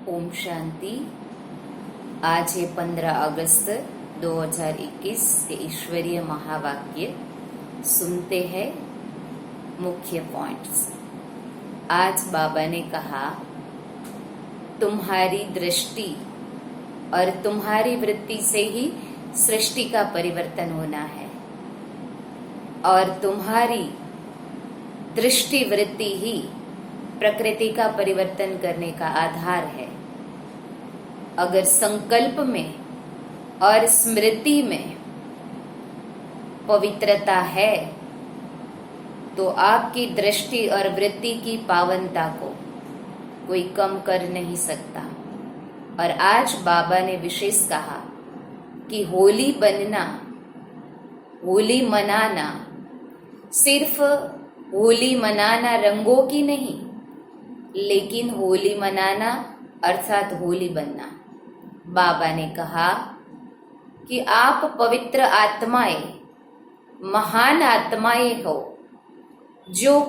ओम शांति। आज है 15 अगस्त 2021 के ईश्वरीय महावाक्य सुनते हैं। मुख्य पॉइंट्स। आज बाबा ने कहा, तुम्हारी दृष्टि और तुम्हारी वृत्ति से ही सृष्टि का परिवर्तन होना है और तुम्हारी दृष्टि वृत्ति ही प्रकृति का परिवर्तन करने का आधार है। अगर संकल्प में और स्मृति में पवित्रता है तो आपकी दृष्टि और वृत्ति की पावनता को कोई कम कर नहीं सकता। और आज बाबा ने विशेष कहा कि होली बनना, होली मनाना सिर्फ होली मनाना रंगों की नहीं, लेकिन होली मनाना अर्थात होली बनना। बाबा ने कहा कि आप पवित्र आत्माएं, महान आत्माएं हो, जो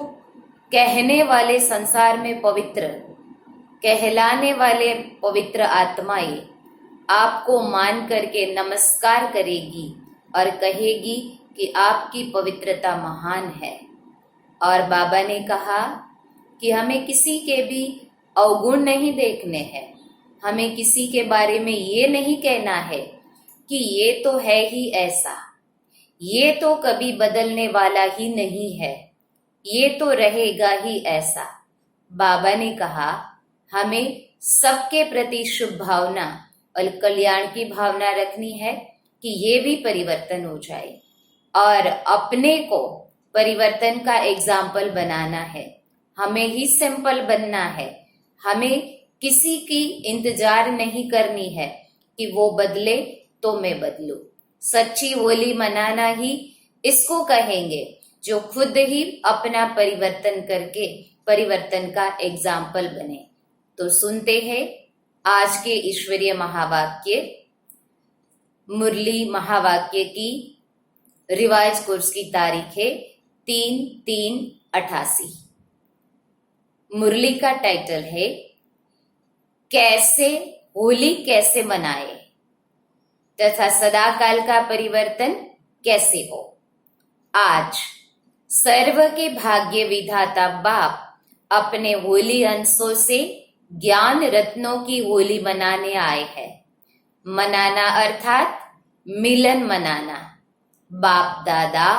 कहने वाले संसार में पवित्र, कहलाने वाले पवित्र आत्माएं आपको मान करके नमस्कार करेगी और कहेगी कि आपकी पवित्रता महान है। और बाबा ने कहा कि हमें किसी के भी अवगुण नहीं देखने हैं, हमें किसी के बारे में ये नहीं कहना है कि ये तो है ही ऐसा, ये तो कभी बदलने वाला ही नहीं है, ये तो रहेगा ही ऐसा। बाबा ने कहा हमें सबके प्रति शुभ भावना और कल्याण की भावना रखनी है कि ये भी परिवर्तन हो जाए और अपने को परिवर्तन का एग्जाम्पल बनाना है। हमें ही सिंपल बनना है, हमें किसी की इंतजार नहीं करनी है कि वो बदले तो मैं बदलूं। सच्ची होली मनाना ही इसको कहेंगे जो खुद ही अपना परिवर्तन करके परिवर्तन का एग्जाम्पल बने। तो सुनते हैं आज के ईश्वरीय महावाक्य। मुरली महावाक्य की रिवाइज कोर्स की तारीख है 3/3/88। मुरली का टाइटल है कैसे होली कैसे मनाए तथा सदाकाल का परिवर्तन कैसे हो। आज सर्व के भाग्य विधाता बाप अपने होली अंशों से ज्ञान रत्नों की होली मनाने आए हैं। मनाना अर्थात मिलन मनाना। बाप दादा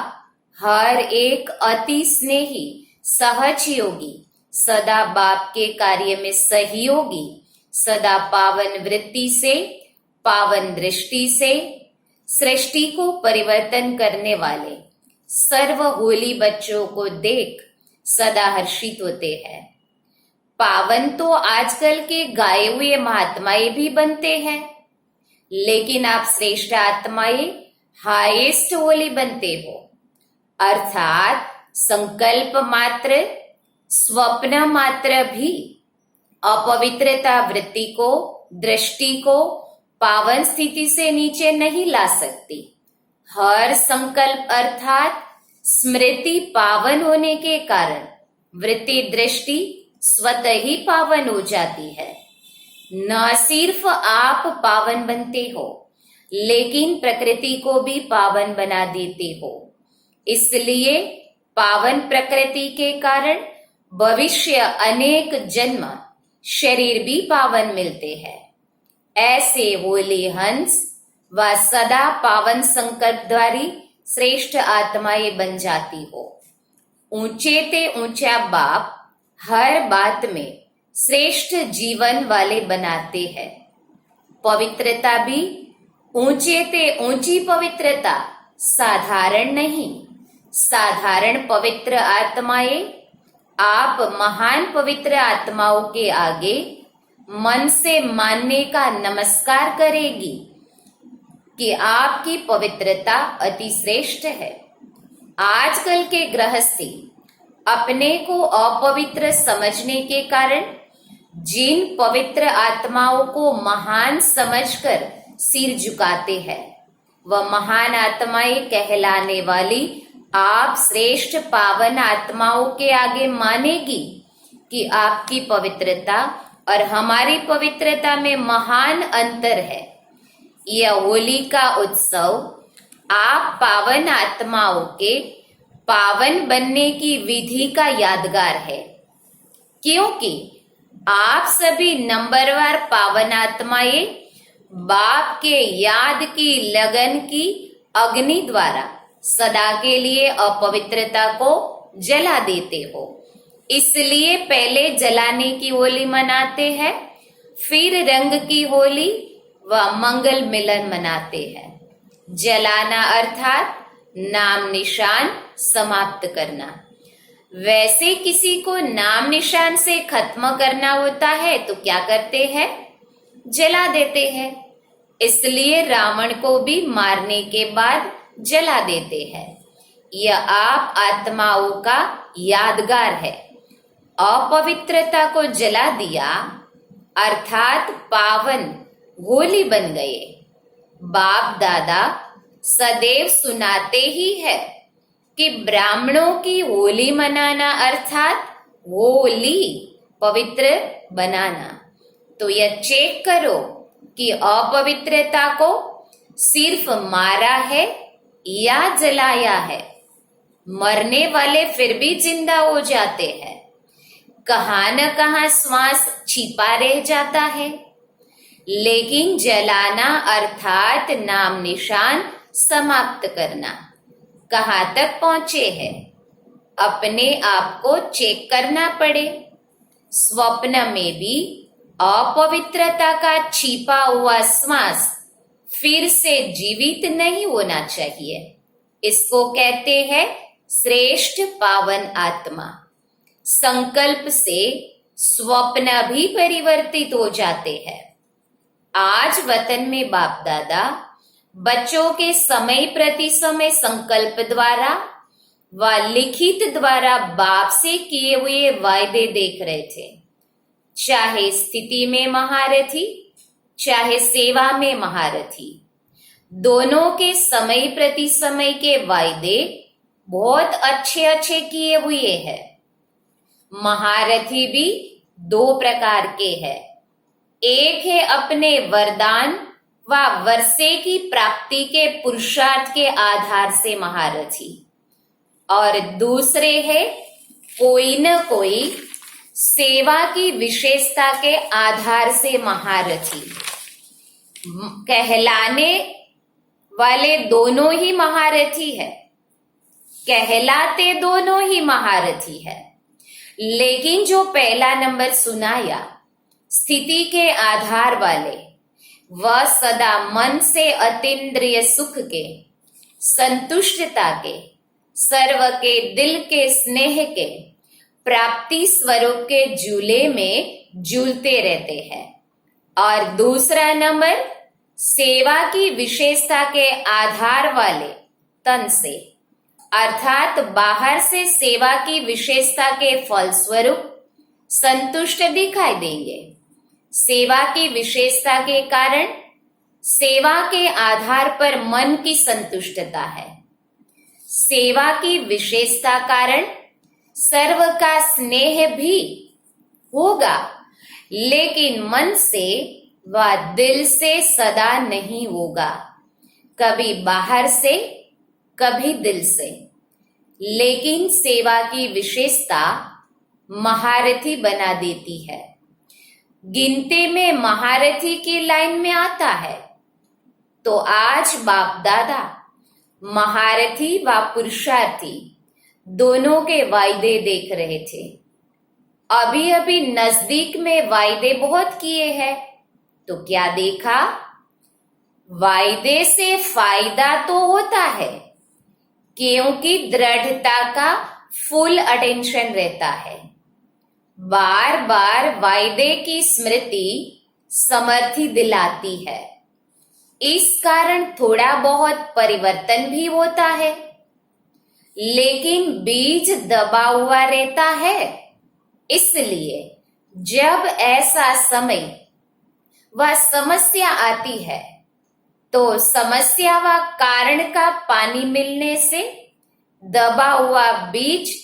हर एक अति स्नेही, सहजयोगी, सदा बाप के कार्य में सहयोगी, सदा पावन वृत्ति से, पावन दृष्टि से सृष्टि को परिवर्तन करने वाले सर्व होली बच्चों को देख सदा हर्षित होते हैं। पावन तो आजकल के गाए हुए महात्माएं भी बनते हैं, लेकिन आप श्रेष्ठ आत्माएं हाईएस्ट होली बनते हो। अर्थात संकल्प मात्र, स्वप्न मात्र भी अपवित्रता वृत्ति को, दृष्टि को पावन स्थिति से नीचे नहीं ला सकती। हर संकल्प अर्थात स्मृति पावन होने के कारण वृत्ति दृष्टि स्वतः ही पावन हो जाती है। न सिर्फ आप पावन बनते हो, लेकिन प्रकृति को भी पावन बना देते हो। इसलिए पावन प्रकृति के कारण भविष्य अनेक जन्म शरीर भी पावन मिलते हैं। ऐसे होली हंस व सदा पावन संकल्पधारी श्रेष्ठ आत्माएं बन जाती हो। ऊंचे ते ऊंचा बाप हर बात में श्रेष्ठ जीवन वाले बनाते हैं। पवित्रता भी ऊंचे ते ऊंची पवित्रता साधारण नहीं। साधारण पवित्र आत्माएं आप महान पवित्र आत्माओं के आगे मन से मानने का नमस्कार करेगी कि आपकी पवित्रता अति श्रेष्ठ है। आजकल के गृहस्थी अपने को अपवित्र समझने के कारण जिन पवित्र आत्माओं को महान समझकर सिर झुकाते हैं, वह महान आत्माएं कहलाने वाली आप श्रेष्ठ पावन आत्माओं के आगे मानेगी कि आपकी पवित्रता और हमारी पवित्रता में महान अंतर है। यह होली का उत्सव आप पावन आत्माओं के पावन बनने की विधि का यादगार है, क्योंकि आप सभी नंबरवार पावन आत्माएं बाप के याद की लगन की अग्नि द्वारा सदा के लिए अपवित्रता को जला देते हो। इसलिए पहले जलाने की होली मनाते हैं, फिर रंग की होली व मंगल मिलन मनाते हैं। जलाना अर्थात नाम निशान समाप्त करना। वैसे किसी को नाम निशान से खत्म करना होता है तो क्या करते हैं? जला देते हैं। इसलिए रावण को भी मारने के बाद जला देते हैं। यह आप आत्माओं का यादगार है। अपवित्रता को जला दिया अर्थात पावन होली बन गए। बाप दादा सदैव सुनाते ही है कि ब्राह्मणों की होली मनाना अर्थात होली पवित्र बनाना। तो यह चेक करो कि अपवित्रता को सिर्फ मारा है या जलाया है। मरने वाले फिर भी जिंदा हो जाते हैं, कहां न कहां श्वास छिपा रह जाता है। लेकिन जलाना अर्थात नाम निशान समाप्त करना कहां तक पहुंचे हैं? अपने आप को चेक करना पड़े। स्वप्न में भी अपवित्रता का छिपा हुआ श्वास फिर से जीवित नहीं होना चाहिए। इसको कहते हैं श्रेष्ठ पावन आत्मा। संकल्प से स्वप्न भी परिवर्तित हो जाते हैं। आज वतन में बाप दादा बच्चों के समय प्रति समय संकल्प द्वारा व लिखित द्वारा बाप से किए हुए वायदे देख रहे थे। चाहे स्थिति में महारथी, चाहे सेवा में महारथी, दोनों के समय प्रति समय के वायदे बहुत अच्छे अच्छे किए हुए हैं। महारथी भी दो प्रकार के हैं। एक है अपने वरदान व वर्षे की प्राप्ति के पुरुषार्थ के आधार से महारथी, और दूसरे है कोई न कोई सेवा की विशेषता के आधार से महारथी। कहलाने वाले दोनों ही महारथी है, कहलाते दोनों ही महारथी है। लेकिन जो पहला नंबर सुनाया स्थिति के आधार वाले, वह सदा मन से अतीन्द्रिय सुख के, संतुष्टता के, सर्व के दिल के स्नेह के, प्राप्ति स्वरूप के झूले में झूलते रहते हैं। और दूसरा नंबर सेवा की विशेषता के आधार वाले तन से, अर्थात बाहर से सेवा की विशेषता के फलस्वरूप संतुष्ट दिखाई देंगे। सेवा की विशेषता के कारण सेवा के आधार पर मन की संतुष्टता है। सेवा की विशेषता कारण सर्व का स्नेह भी होगा, लेकिन मन से व दिल से सदा नहीं होगा, कभी बाहर से कभी दिल से। लेकिन सेवा की विशेषता महारथी बना देती है। गिनती में महारथी की लाइन में आता है। तो आज बाप दादा महारथी व पुरुषार्थी दोनों के वायदे देख रहे थे। अभी अभी नजदीक में वायदे बहुत किए हैं, तो क्या देखा? वायदे से फायदा तो होता है, क्योंकि दृढ़ता का फुल अटेंशन रहता है। बार बार वायदे की स्मृति समर्थी दिलाती है। इस कारण थोड़ा बहुत परिवर्तन भी होता है, लेकिन बीज दबा हुआ रहता है। इसलिए जब ऐसा समय व समस्या आती है, तो समस्या व कारण का पानी मिलने से दबा हुआ बीज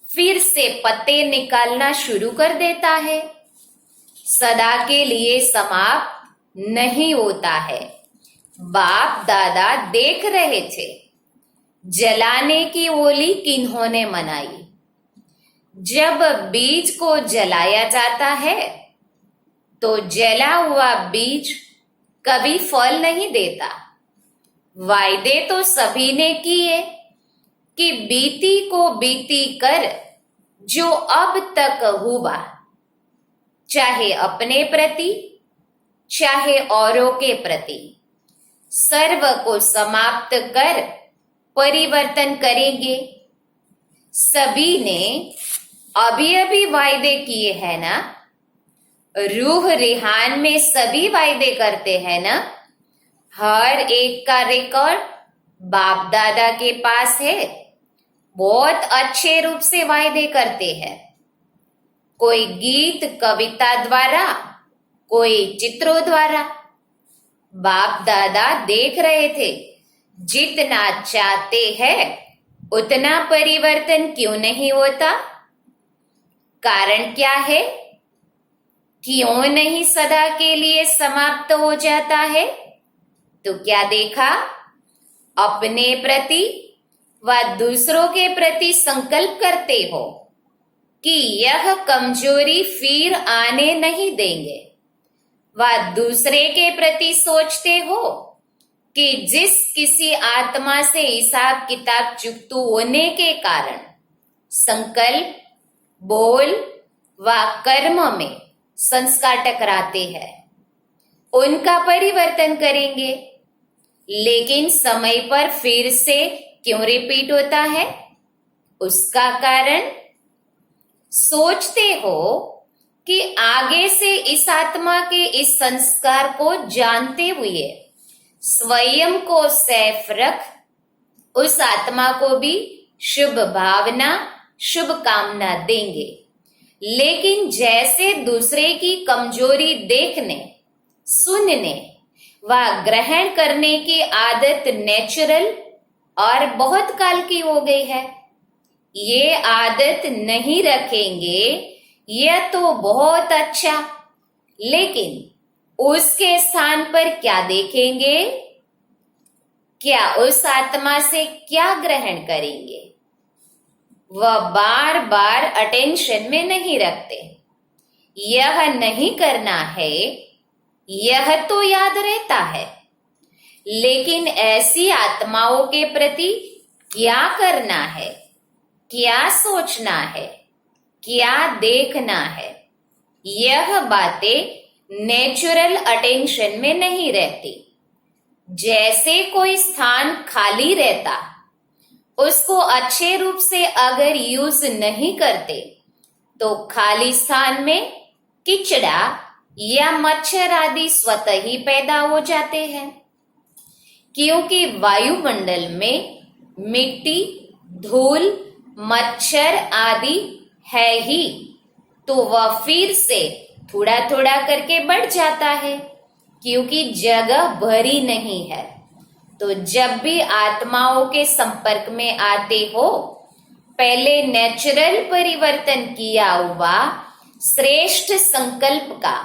फिर से पत्ते निकालना शुरू कर देता है। सदा के लिए समाप्त नहीं होता है। बाप दादा देख रहे थे जलाने की होली किन्होंने मनाई। जब बीज को जलाया जाता है तो जला हुआ बीज कभी फल नहीं देता। वायदे तो सभी ने किए कि बीती को बीती कर जो अब तक हुआ, चाहे अपने प्रति चाहे औरों के प्रति, सर्व को समाप्त कर परिवर्तन करेंगे। सभी ने अभी अभी वायदे किए हैं ना। रूह रिहान में सभी वायदे करते हैं ना। हर एक का रिकॉर्ड बाप दादा के पास है। बहुत अच्छे रूप से वायदे करते हैं। कोई गीत कविता द्वारा, कोई चित्रों द्वारा। बाप दादा देख रहे थे जितना चाहते हैं उतना परिवर्तन क्यों नहीं होता। कारण क्या है? क्यों नहीं सदा के लिए समाप्त हो जाता है? तो क्या देखा? अपने प्रति व दूसरों के प्रति संकल्प करते हो कि यह कमजोरी फिर आने नहीं देंगे। व दूसरे के प्रति सोचते हो कि जिस किसी आत्मा से हिसाब किताब चुकतू होने के कारण संकल्प, बोल व कर्म में संस्कार टकराते हैं, उनका परिवर्तन करेंगे। लेकिन समय पर फिर से क्यों रिपीट होता है? उसका कारण सोचते हो कि आगे से इस आत्मा के इस संस्कार को जानते हुए स्वयं को सेफ रख उस आत्मा को भी शुभ भावना, शुभ कामना देंगे। लेकिन जैसे दूसरे की कमजोरी देखने, सुनने व ग्रहण करने की आदत नेचुरल और बहुत काल की हो गई है, ये आदत नहीं रखेंगे यह तो बहुत अच्छा। लेकिन उसके स्थान पर क्या देखेंगे? क्या उस आत्मा से क्या ग्रहण करेंगे? वह बार बार अटेंशन में नहीं रखते। यह नहीं करना है, यह तो याद रहता है। लेकिन ऐसी आत्माओं के प्रति क्या करना है, क्या सोचना है, क्या देखना है, यह बातें नेचुरल अटेंशन में नहीं रहती। जैसे कोई स्थान खाली रहता, उसको अच्छे रूप से अगर यूज नहीं करते तो खाली स्थान में कीचड़ा या मच्छर आदि स्वतः ही पैदा हो जाते हैं। क्योंकि वायुमंडल में मिट्टी, धूल, मच्छर आदि है ही, तो वह फिर से थोड़ा थोड़ा करके बढ़ जाता है क्योंकि जगह भरी नहीं है। तो जब भी आत्माओं के संपर्क में आते हो, पहले नेचुरल परिवर्तन किया हुआ श्रेष्ठ संकल्प का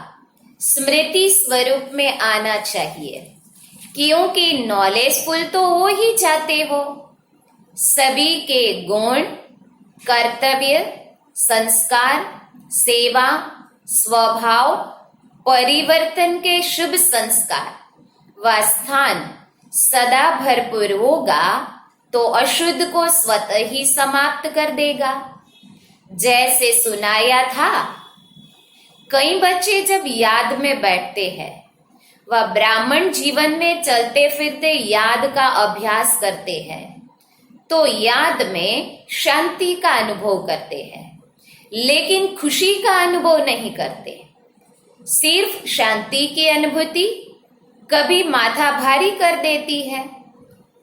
स्मृति स्वरूप में आना चाहिए। क्योंकि नॉलेजफुल तो हो ही जाते हो। सभी के गुण, कर्तव्य, संस्कार, सेवा, स्वभाव, परिवर्तन के शुभ संस्कार व स्थान सदा भरपूर होगा तो अशुद्ध को स्वतः ही समाप्त कर देगा। जैसे सुनाया था, कई बच्चे जब याद में बैठते हैं वह ब्राह्मण जीवन में चलते फिरते याद का अभ्यास करते हैं तो याद में शांति का अनुभव करते हैं, लेकिन खुशी का अनुभव नहीं करते। सिर्फ शांति की अनुभूति कभी माथा भारी कर देती है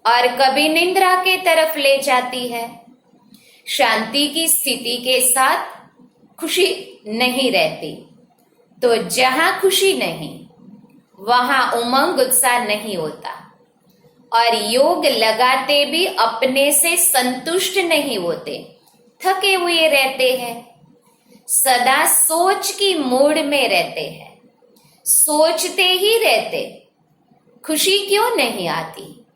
और कभी निंद्रा के तरफ ले जाती है। शांति की स्थिति के साथ खुशी नहीं रहती, तो जहां खुशी नहीं वहां उमंग उत्साह नहीं होता। और योग लगाते भी अपने से संतुष्ट नहीं होते, थके हुए रहते हैं। सदा सोच की मूड में रहते हैं, सोचते ही रहते, खुशी क्यों नहीं आती?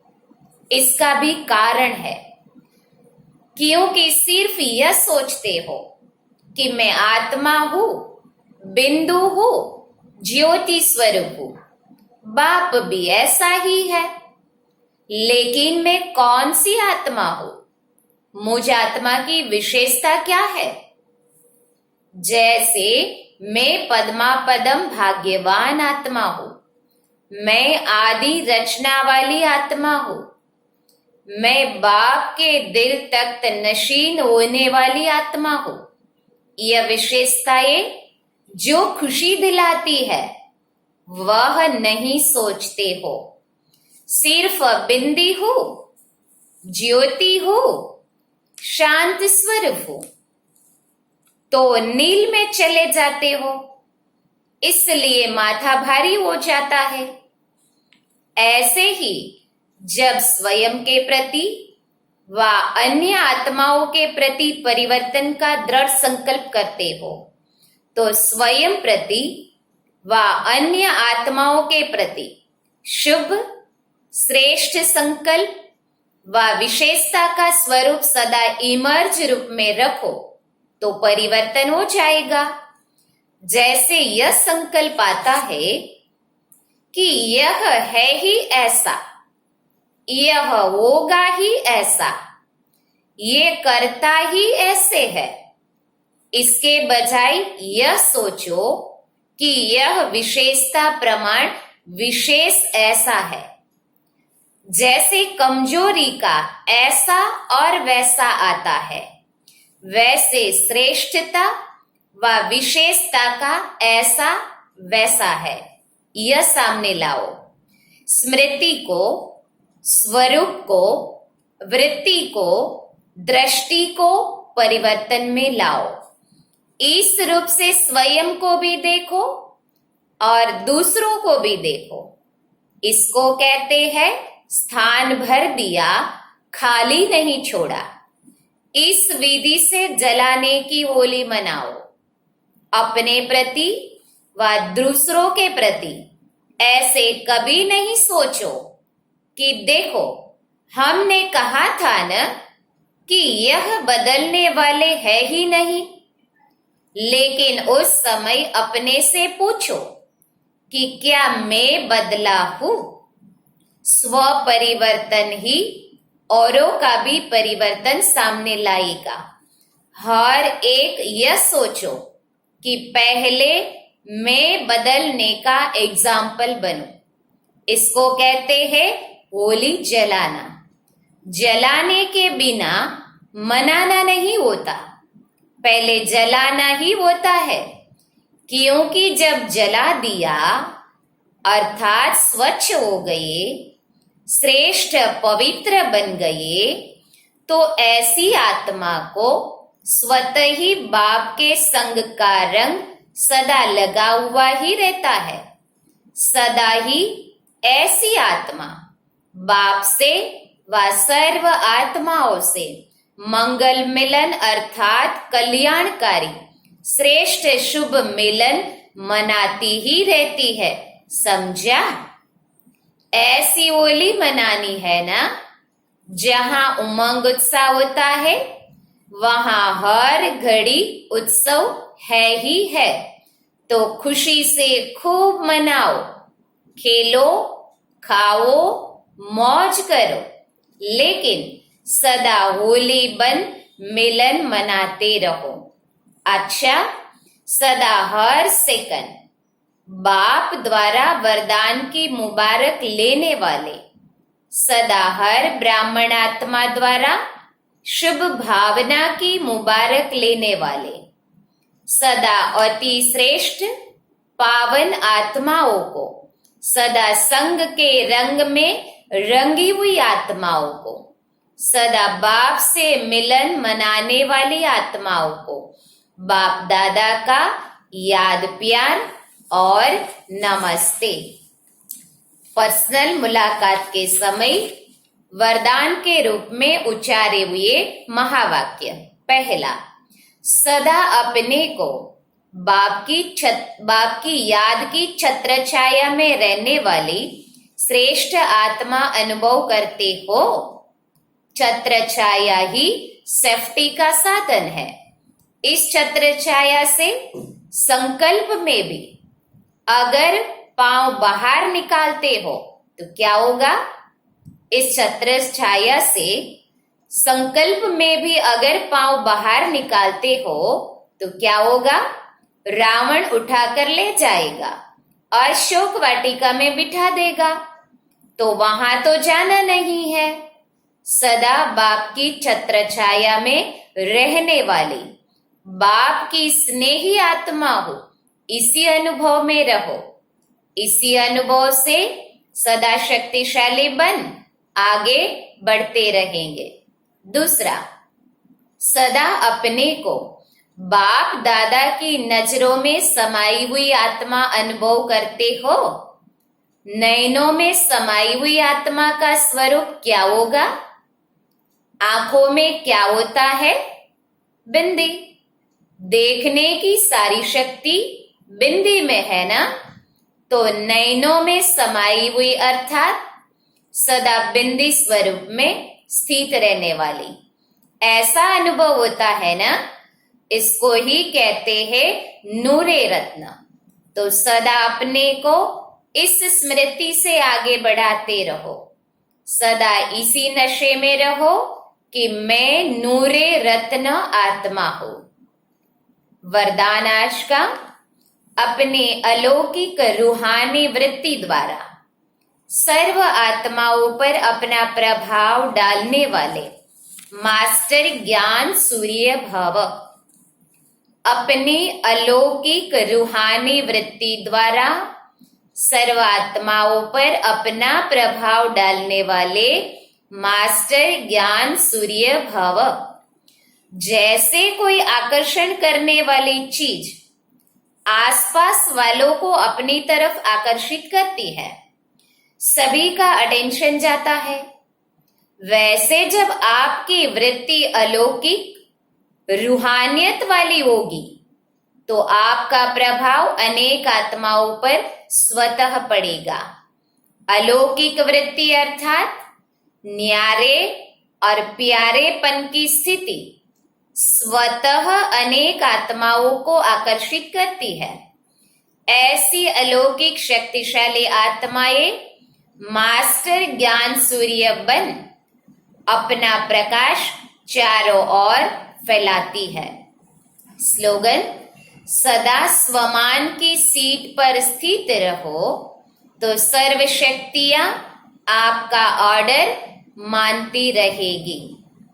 इसका भी कारण है, क्योंकि सिर्फ यह सोचते हो कि मैं आत्मा हूं, बिंदु हूं, ज्योति स्वरूप हूं। बाप भी ऐसा ही है, लेकिन मैं कौन सी आत्मा हूं? मुझ आत्मा की विशेषता क्या है? जैसे मैं पद्मापदम भाग्यवान आत्मा हूं, मैं आदि रचना वाली आत्मा हूं, मैं बाप के दिल तक नशीन होने वाली आत्मा हूं। यह विशेषताएं जो खुशी दिलाती है वह नहीं सोचते हो। सिर्फ बिंदी हो, ज्योति हो, शांत स्वरूप हो, तो नील में चले जाते हो, इसलिए माथा भारी हो जाता है। ऐसे ही जब स्वयं के प्रति व अन्य आत्माओं के प्रति परिवर्तन का दृढ़ संकल्प करते हो, तो स्वयं प्रति व अन्य आत्माओं के प्रति शुभ श्रेष्ठ संकल्प व विशेषता का स्वरूप सदा इमर्ज रूप में रखो तो परिवर्तन हो जाएगा। जैसे यह संकल्प आता है कि यह है ही ऐसा, यह होगा ही ऐसा, ये करता ही ऐसे है, इसके बजाय यह सोचो कि यह विशेषता प्रमाण विशेष ऐसा है। जैसे कमजोरी का ऐसा और वैसा आता है, वैसे श्रेष्ठता व विशेषता का ऐसा वैसा है, यह सामने लाओ। स्मृति को, स्वरूप को, वृत्ति को, दृष्टि को परिवर्तन में लाओ। इस रूप से स्वयं को भी देखो और दूसरों को भी देखो। इसको कहते हैं स्थान भर दिया, खाली नहीं छोड़ा। इस विधि से जलाने की होली मनाओ। अपने प्रति व दूसरों के प्रति ऐसे कभी नहीं सोचो कि देखो हमने कहा था न कि यह बदलने वाले है ही नहीं। लेकिन उस समय अपने से पूछो कि क्या मैं बदला हूं? स्व परिवर्तन ही औरों का भी परिवर्तन सामने लाएगा। हर एक यह सोचो कि पहले मैं बदलने का एग्जाम्पल बनूं। इसको कहते हैं होली जलाना। जलाने के बिना मनाना नहीं होता, पहले जलाना ही होता है। क्योंकि जब जला दिया अर्थात स्वच्छ हो गए, श्रेष्ठ पवित्र बन गए, तो ऐसी आत्मा को स्वतः ही बाप के संग का रंग सदा लगा हुआ ही रहता है। सदा ही ऐसी आत्मा बाप से व सर्व आत्माओं से मंगल मिलन अर्थात कल्याणकारी श्रेष्ठ शुभ मिलन मनाती ही रहती है। समझा? ऐसी होली मनानी है ना, जहां उमंग उत्साह होता है, वहां हर घड़ी उत्सव है ही है। तो खुशी से खूब मनाओ, खेलो, खाओ, मौज करो, लेकिन सदा होली बन मिलन मनाते रहो। अच्छा, सदा हर सेकंड बाप द्वारा वरदान की मुबारक लेने वाले, सदा हर ब्राह्मण आत्मा द्वारा शुभ भावना की मुबारक लेने वाले, सदा अति श्रेष्ठ पावन आत्माओं को, सदा संग के रंग में रंगी हुई आत्माओं को, सदा बाप से मिलन मनाने वाली आत्माओं को बाप दादा का याद प्यार और नमस्ते। पर्सनल मुलाकात के समय वरदान के रूप में उच्चारे हुए महावाक्य। पहला, सदा अपने को बाप की याद की छत्र छाया में रहने वाली श्रेष्ठ आत्मा अनुभव करते हो। छत्र छाया ही सेफ्टी का साधन है। इस छत्र छाया से संकल्प में भी अगर पांव बाहर निकालते हो तो क्या होगा? इस छत्र छाया से संकल्प में भी अगर पांव बाहर निकालते हो तो क्या होगा? रावण उठाकर ले जाएगा, अशोक वाटिका में बिठा देगा, तो वहां तो जाना नहीं है। सदा बाप की छत्र छाया में रहने वाली बाप की स्नेही आत्मा हो, इसी अनुभव में रहो। इसी अनुभव से सदा शक्तिशाली बन आगे बढ़ते रहेंगे। दूसरा, सदा अपने को बाप दादा की नजरों में समाई हुई आत्मा अनुभव करते हो। नयनों में समाई हुई आत्मा का स्वरूप क्या होगा? आंखों में क्या होता है? बिंदी। देखने की सारी शक्ति बिंदी में है ना? तो नयनों में समाई हुई अर्थात सदा बिंदी स्वरूप में स्थित रहने वाली, ऐसा अनुभव होता है ना? इसको ही कहते हैं नूरे रत्न। तो सदा अपने को इस स्मृति से आगे बढ़ाते रहो। सदा इसी नशे में रहो कि मैं नूरे रत्न आत्मा हूं। वरदान आज का, अपने अलौकिक रूहानी वृत्ति द्वारा सर्व आत्माओं पर अपना प्रभाव डालने वाले मास्टर ज्ञान सूर्य भव। अपनी अलौकिक रूहानी वृत्ति द्वारा सर्व आत्माओं पर अपना प्रभाव डालने वाले मास्टर ज्ञान सूर्य भव। जैसे कोई आकर्षण करने वाली चीज आसपास वालों को अपनी तरफ आकर्षित करती है, सभी का अटेंशन जाता है, वैसे जब आपकी वृत्ति अलौकिक रूहानियत वाली होगी तो आपका प्रभाव अनेक आत्माओं पर स्वतः पड़ेगा। अलौकिक वृत्ति अर्थात न्यारे और प्यारेपन की स्थिति स्वतः अनेक आत्माओं को आकर्षित करती है। ऐसी अलौकिक शक्तिशाली आत्माएं मास्टर ज्ञान सूर्य बन अपना प्रकाश चारों ओर फैलाती है। स्लोगन, सदा स्वमान की सीट पर स्थित रहो तो सर्व शक्तियां आपका ऑर्डर मानती रहेगी।